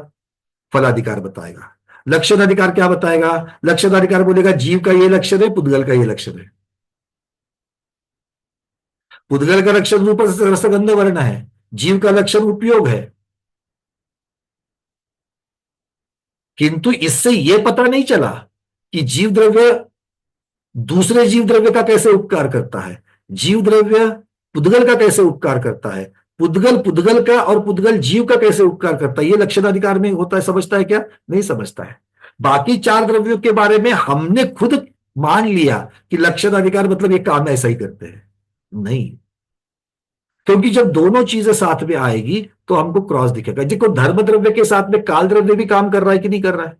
फलाधिकार बताएगा। लक्षण अधिकार क्या बताएगा, लक्षण अधिकार बोलेगा जीव का ये लक्षण है, पुद्गल का ये लक्षण है। पुद्गल का लक्षण रूप रसगंध वर्ण है, जीव का लक्षण उपयोग है। किंतु इससे यह पता नहीं चला कि जीव द्रव्य दूसरे जीव द्रव्य का कैसे उपकार करता है, जीव द्रव्य पुद्गल का कैसे उपकार करता है, पुद्गल पुद्गल का और पुद्गल जीव का कैसे उपकार करता है। ये लक्षणाधिकार में होता है, समझता है क्या? नहीं समझता है। बाकी 4 द्रव्यों के बारे में हमने खुद मान लिया कि लक्षणाधिकार मतलब ये काम ऐसा ही करते हैं, नहीं। क्योंकि जब दोनों चीजें साथ में आएगी तो हमको क्रॉस दिखेगा। देखो धर्म द्रव्य के साथ में काल द्रव्य भी काम कर रहा है कि नहीं कर रहा है।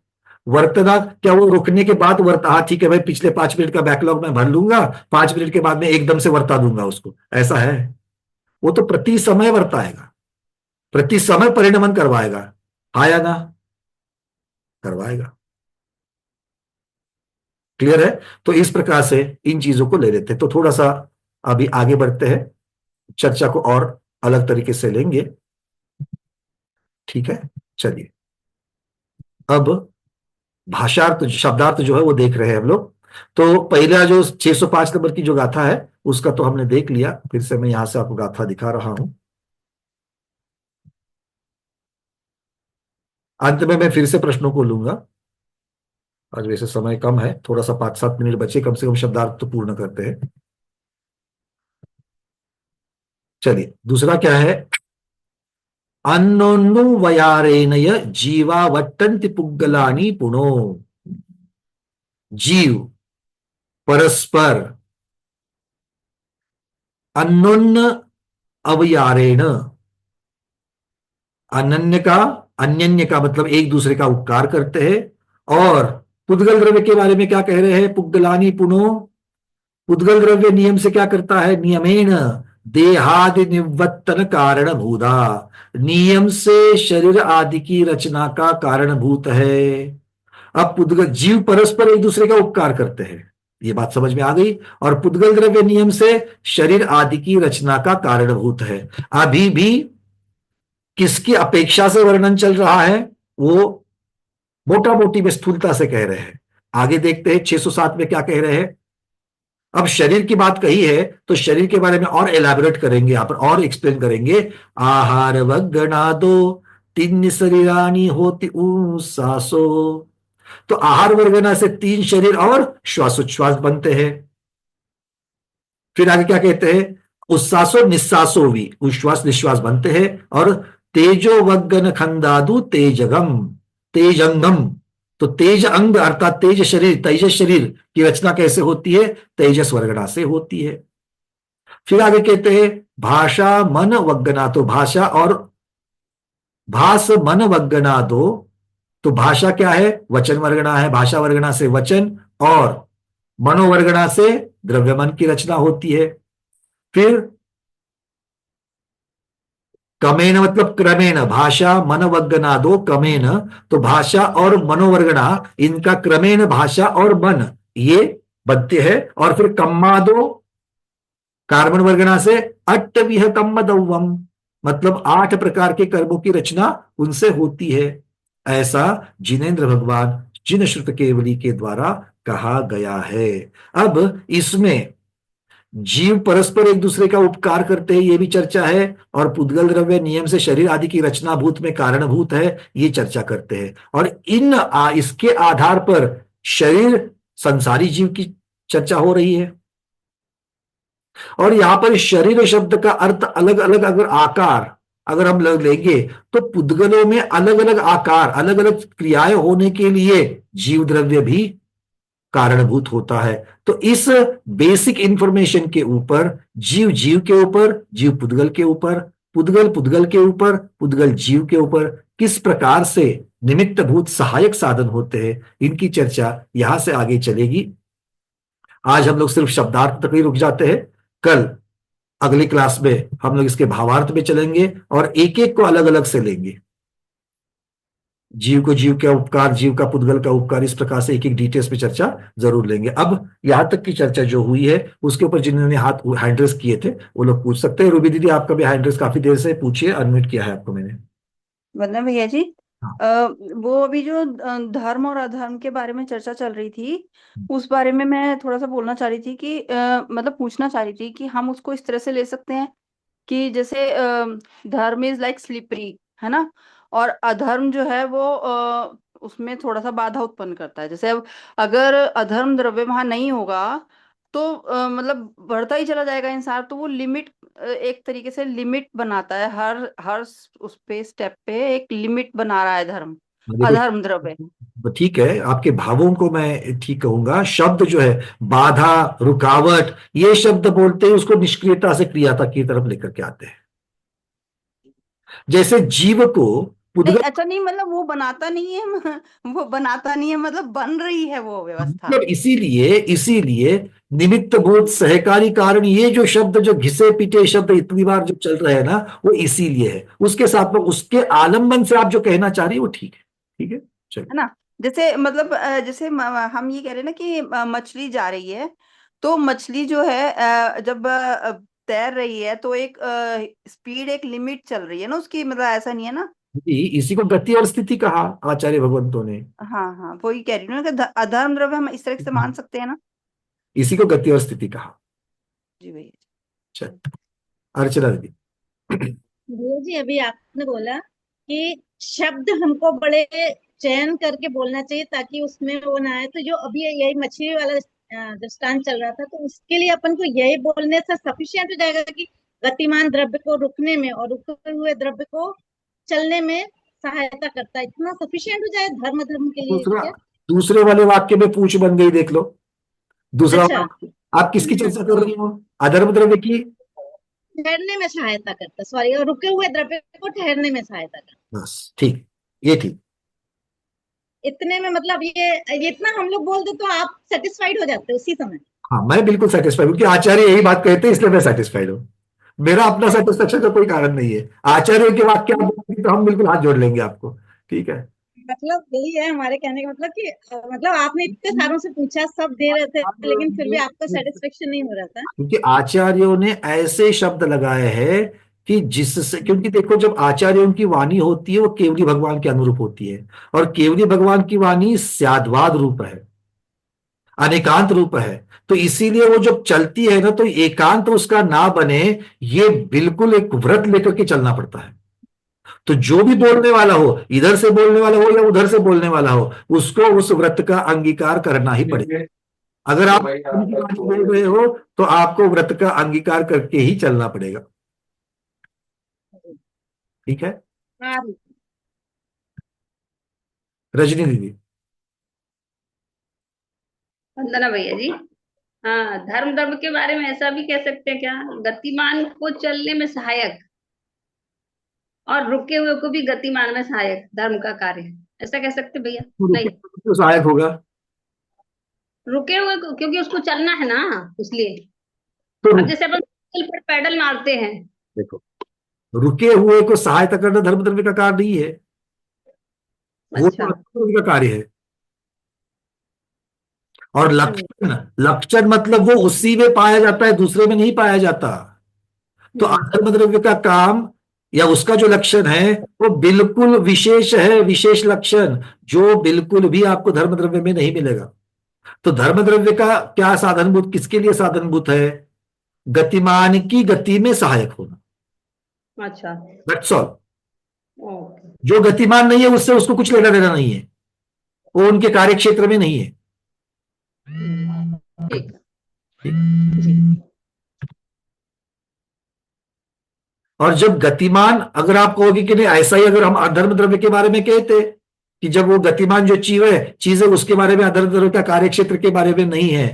वर्तना, क्या वो रुकने के बाद हाँ ठीक है भाई, पिछले 5 मिनट का बैकलॉग मैं भर लूंगा, 5 मिनट के बाद में एकदम से वर्ता दूंगा उसको, ऐसा है? वो तो प्रति समय वर्ताएगा, प्रति समय परिणमन करवाएगा, हाँ या ना? करवाएगा। क्लियर है? तो इस प्रकार से इन चीजों को ले लेते हैं। तो थोड़ा सा अभी आगे बढ़ते हैं, चर्चा को और अलग तरीके से लेंगे, ठीक है? चलिए, अब भाषार्थ शब्दार्थ जो है वो देख रहे हैं हम लोग। तो पहला जो 605 नंबर की जो गाथा है उसका तो हमने देख लिया, फिर से मैं यहां से आपको गाथा दिखा रहा हूं। अंत में मैं फिर से प्रश्नों को लूंगा, आज वैसे समय कम है, थोड़ा सा 5-7 मिनट बचे, कम से कम शब्दार्थ तो पूर्ण करते हैं। चलिए, दूसरा क्या है? अन्नोन्नु वयारेनय जीवा वट्टन्ति पुग्गलानि पुनो। जीव परस्पर अन्योन्य अवयारेण, अनन्य का अन्यन्य का मतलब एक दूसरे का उपकार करते हैं। और पुद्गल द्रव्य के बारे में क्या कह रहे हैं? पुग्गलानि पुनो, पुद्गल द्रव्य नियम से क्या करता है? नियमेन देहादि निवर्तन कारण भूता, नियम से शरीर आदि की रचना का कारणभूत है। अब पुद्गल जीव परस्पर एक दूसरे का उपकार करते हैं, ये बात समझ में आ गई। और पुद्गल द्रव्य नियम से शरीर आदि की रचना का कारणभूत है। अभी भी किसकी अपेक्षा से वर्णन चल रहा है? वो मोटा मोटी में स्थूलता से कह रहे हैं। आगे देखते हैं 607 में क्या कह रहे हैं। अब शरीर की बात कही है तो शरीर के बारे में और एलैबोरेट करेंगे, यहां पर और एक्सप्लेन करेंगे। आहार वग्गणादो 3 शरीरानी होती सासो, तो आहार वर्गना से 3 शरीर और श्वासोच्छ्वास बनते हैं। फिर आगे क्या कहते हैं? उच्छ्वासो निश्वासो भी, उच्छ्वास निश्वास बनते हैं। और तेजो वग्गन खंदादु तेजगम तेजंगम, तो तेज अंग अर्थात तेज शरीर, तेजस शरीर की रचना कैसे होती है? तेजस वर्गना से होती है। फिर आगे कहते हैं भाषा मन वग्गना, तो भाषा और भास मन वग्गना दो, तो भाषा क्या है? वचन वर्गना है, भाषा वर्गना से वचन, और मनोवर्गना से द्रव्य मन की रचना होती है। फिर कमेन मतलब क्रमेण, भाषा मन वग्गना दो कमेन, तो भाषा और मनोवर्गना इनका क्रमेण भाषा और मन ये बनते हैं। और फिर कम्मादो कार्बन वर्गना से अट्टविह कम्मदव्वम, मतलब 8 प्रकार के कर्मों की रचना उनसे होती है। ऐसा जिनेन्द्र भगवान जिन श्रुत केवली के द्वारा कहा गया है। अब इसमें जीव परस्पर एक दूसरे का उपकार करते हैं, ये भी चर्चा है। और पुद्गल द्रव्य नियम से शरीर आदि की रचनाभूत में कारणभूत है, ये चर्चा करते हैं। और इसके आधार पर शरीर संसारी जीव की चर्चा हो रही है। और यहां पर शरीर शब्द का अर्थ अलग अलग अगर आकार अगर हम लेंगे तो पुद्गलों में अलग अलग आकार अलग अलग क्रियाएं होने के लिए जीव द्रव्य भी कारणभूत होता है। तो इस बेसिक इंफॉर्मेशन के ऊपर जीव जीव के ऊपर, जीव पुद्गल के ऊपर, पुद्गल पुद्गल के ऊपर, पुद्गल जीव के ऊपर किस प्रकार से निमित्तभूत सहायक साधन होते हैं, इनकी चर्चा यहां से आगे चलेगी। आज हम लोग सिर्फ शब्दार्थ तक ही रुक जाते हैं। कल अगली क्लास में हम लोग इसके भावार्थ में चलेंगे और एक एक को अलग अलग से लेंगे। जीव को जीव का उपकार, जीव का पुद्गल का उपकार, इस प्रकार से एक एक डिटेल्स में चर्चा जरूर लेंगे। अब यहां तक की चर्चा जो हुई है उसके ऊपर जिन्होंने हैंड रेस किए थे वो लोग पूछ सकते हैं। रूबी दीदी आपका भी हैंड रेस काफी देर से, पूछिए, अनम्यूट किया है आपको मैंने। वंदना भैया जी, हाँ। वो अभी जो धर्म और अधर्म के बारे में चर्चा चल रही थी, उस बारे में मैं थोड़ा सा बोलना चाह रही थी कि मतलब पूछना चाह रही थी कि हम उसको इस तरह से ले सकते हैं कि जैसे धर्म इज लाइक स्लिपरी, है ना, और अधर्म जो है वो उसमें थोड़ा सा बाधा उत्पन्न करता है। जैसे अब अगर अधर्म द्रव्य वहां नहीं होगा तो मतलब बढ़ता ही चला जाएगा इंसान, तो वो लिमिट, एक तरीके से लिमिट बनाता है, हर हर उस पे स्टेप पे एक लिमिट बना रहा है धर्म, देखो, अधर्म द्रव्य। तो ठीक है, आपके भावों को मैं ठीक कहूंगा। शब्द जो है बाधा, रुकावट, ये शब्द बोलते हैं उसको निष्क्रियता से क्रियाता की तरफ लेकर के आते हैं। जैसे जीव को नहीं, पुद्गल, अच्छा नहीं, मतलब वो बनाता नहीं है वो बनाता नहीं है, मतलब बन रही है वो व्यवस्था। मतलब इसीलिए इसीलिए निमित्त भूत सहकारी कारण, ये जो शब्द, जो घिसे पिटे शब्द इतनी बार जो चल रहे हैं ना, वो इसीलिए है। उसके साथ में उसके आलम्बन से आप जो कहना चाह रही है वो ठीक है। ठीक है, चलिए। है ना, जैसे मतलब जैसे हम ये कह रहे हैं ना कि मछली जा रही है, तो मछली जो है जब तैर रही है तो एक स्पीड, एक लिमिट चल रही है ना उसकी, मतलब ऐसा नहीं है ना। जी, इसी को गति और स्थिति कहा आचार्य भगवंतों ने। हाँ हाँ, वही कह रही हूँ ना कि अधर्म द्रव्य हम इस तरह से मान सकते हैं ना। इसी को गति और स्थिति कहा। जी भैया। चल, अर्चना दीदी। भैया जी, अभी आपने बोला कि शब्द हमको बड़े चयन करके बोलना चाहिए ताकि उसमें वो ना आए, तो जो अभी यही मछली वाला दृष्टांत चल रहा था, तो उसके लिए अपन को यही बोलने से सफिशिएंट हो जाएगा कि गतिमान द्रव्य को रुकने में और रुके हुए द्रव्य को चलने में सहायता करता है, इतना सफिशिएंट हो जाए धर्म धर्म के लिए दूसरा, क्या? दूसरे वाले वाक्य में पूछ बन गई, देख लो। दूसरा अच्छा, वाक्य, आप किसकी चर्चा कर रही हो? अधर्म द्रव्य की। ठहरने में सहायता करता, सॉरी, और रुके हुए द्रव्य को ठहरने में सहायता करता। बस ठीक, ये ठीक। इतने में मतलब ये इतना हम लोग बोल दे तो आप सेटिस्फाइड हो जाते हो उसी समय। हाँ, मैं बिल्कुल सेटिस्फाइड हूँ, क्योंकि आचार्य यही बात कहते हैं, इसलिए मैं सेटिस्फाइड हूँ। मेरा अपना सेटिस्फेक्शन का कोई कारण नहीं है। आचार्य के वाक्य आप बोलेंगे तो हम बिल्कुल हाथ जोड़ लेंगे आपको। ठीक है। मतलब यही है हमारे कहने का मतलब कि मतलब आपने इतने सारों से पूछा, सब दे रहे थे, लेकिन फिर भी आपको सेटिस्फेक्शन नहीं हो रहा था। क्योंकि आचार्यों ने ऐसे शब्द लगाए हैं कि जिससे, क्योंकि देखो, जब आचार्यों की वाणी होती है वो केवली भगवान के अनुरूप होती है, और केवली भगवान की वाणी स्याद्वाद रूप है, अनेकांत रूप है। तो इसीलिए वो जब चलती है ना, तो एकांत उसका ना बने, ये बिल्कुल एक व्रत लेकर के चलना पड़ता है। तो जो भी बोलने वाला हो, इधर से बोलने वाला हो या उधर से बोलने वाला हो, उसको उस व्रत का अंगीकार करना ही पड़ेगा। अगर आप उनकी बात बोल रहे हो तो आपको व्रत का अंगीकार करके ही चलना पड़ेगा। ठीक है। हाँ, रजनी दीदी। वंदना भैया जी। हाँ, धर्म धर्म के बारे में ऐसा भी कह सकते हैं क्या, गतिमान को चलने में सहायक और रुके हुए को भी गतिमान में सहायक धर्म का कार्य है, ऐसा कह सकते भैया? नहीं, तो सहायक होगा। रुके हुए को, क्योंकि उसको चलना है ना, इसलिए। तो अब जैसे अपन साइकिल पर पैडल मारते हैं, देखो, रुके हुए को सहायता करना धर्म द्रव्य का कार्य नहीं है, वो तो अच्छा, द्रव्य का कार्य है। और लक्षण, लक्षण मतलब वो उसी में पाया जाता है, दूसरे में नहीं पाया जाता। तो अधर्म द्रव्य का काम या उसका जो लक्षण है वो बिल्कुल विशेष है, विशेष लक्षण, जो बिल्कुल भी आपको धर्म द्रव्य में नहीं मिलेगा। तो धर्म द्रव्य का क्या साधनभूत, किसके लिए साधनभूत है? गतिमान की गति में सहायक होना। अच्छा, दैट्स ऑल। ओके, जो गतिमान नहीं है उससे उसको कुछ लेना देना नहीं है, वो उनके कार्य क्षेत्र में नहीं है। ठीक ठीक। और जब गतिमान, अगर आप कहोगे कि नहीं ऐसा ही, अगर हम अधर्म द्रव्य के बारे में कहते कि जब वो गतिमान जो चीज है उसके बारे में अधर्म द्रव्य का कार्य क्षेत्र के बारे में नहीं है,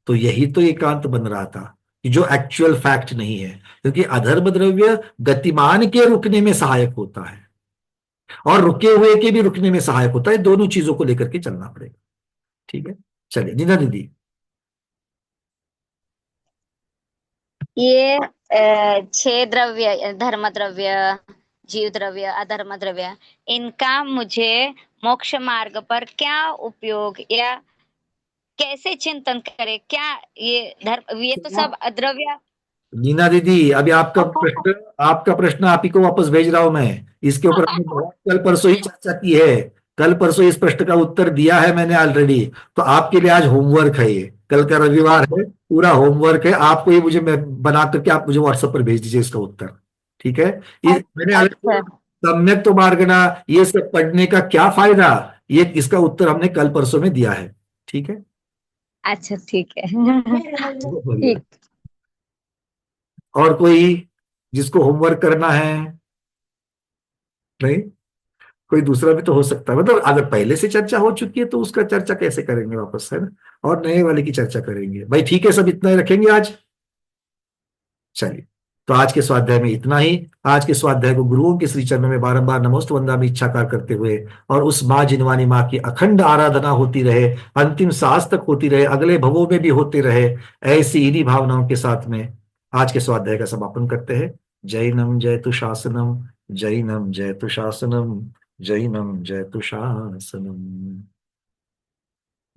तो यही तो एकांत बन रहा था कि जो एक्चुअल फैक्ट नहीं है। क्योंकि अधर्म द्रव्य गतिमान के रुकने में सहायक होता है और रुके हुए के भी रुकने में सहायक होता है, दोनों चीजों को लेकर के चलना पड़ेगा। ठीक है, चलिए नीना दीदी। ये छह द्रव्य, धर्म द्रव्य, जीव द्रव्य, अधर्म द्रव्य, इनका मुझे मोक्ष मार्ग पर क्या उपयोग या कैसे चिंतन करें? क्या ये धर्म, ये तो सब अद्रव्य नीना दीदी, अभी आपका प्रश्न आप ही को वापस भेज रहा हूं मैं। इसके ऊपर हमने बहुत कल परसों ही चर्चा की है। कल परसों इस प्रश्न का उत्तर दिया है मैंने ऑलरेडी। तो आपके लिए आज होमवर्क है ये, कल का रविवार है, पूरा होमवर्क है आपको। ये मुझे मैं बना करके आप मुझे व्हाट्सएप पर भेज दीजिए इसका उत्तर, ठीक है। मैंने अच्छा सम्यक तो मार्गना, ये सब पढ़ने का क्या फायदा, ये इसका उत्तर हमने कल परसों में दिया है, ठीक है। अच्छा ठीक है। बहुत बढ़िया। ठीक। और कोई जिसको होमवर्क करना है? नहीं, कोई दूसरा भी तो हो सकता है। मतलब अगर पहले से चर्चा हो चुकी है तो उसका चर्चा कैसे करेंगे वापस, है ना। और नए वाले की चर्चा करेंगे भाई, ठीक है। सब इतना ही रखेंगे आज। चलिए, तो आज के स्वाध्याय में इतना ही। आज के स्वाध्याय को गुरुओं के श्री चरणों में बारंबार नमोस्त वंदना में इच्छाकार करते हुए, और उस माँ जिनवानी माँ की अखंड आराधना होती रहे, अंतिम सांस तक होती रहे, अगले भवों में भी होते रहे, ऐसी इन्हीं भावनाओं के साथ में आज के स्वाध्याय का समापन करते हैं। जैनम जयतु शासनम, जैनम जयतु शासनम, जैनम जयतु शासनम।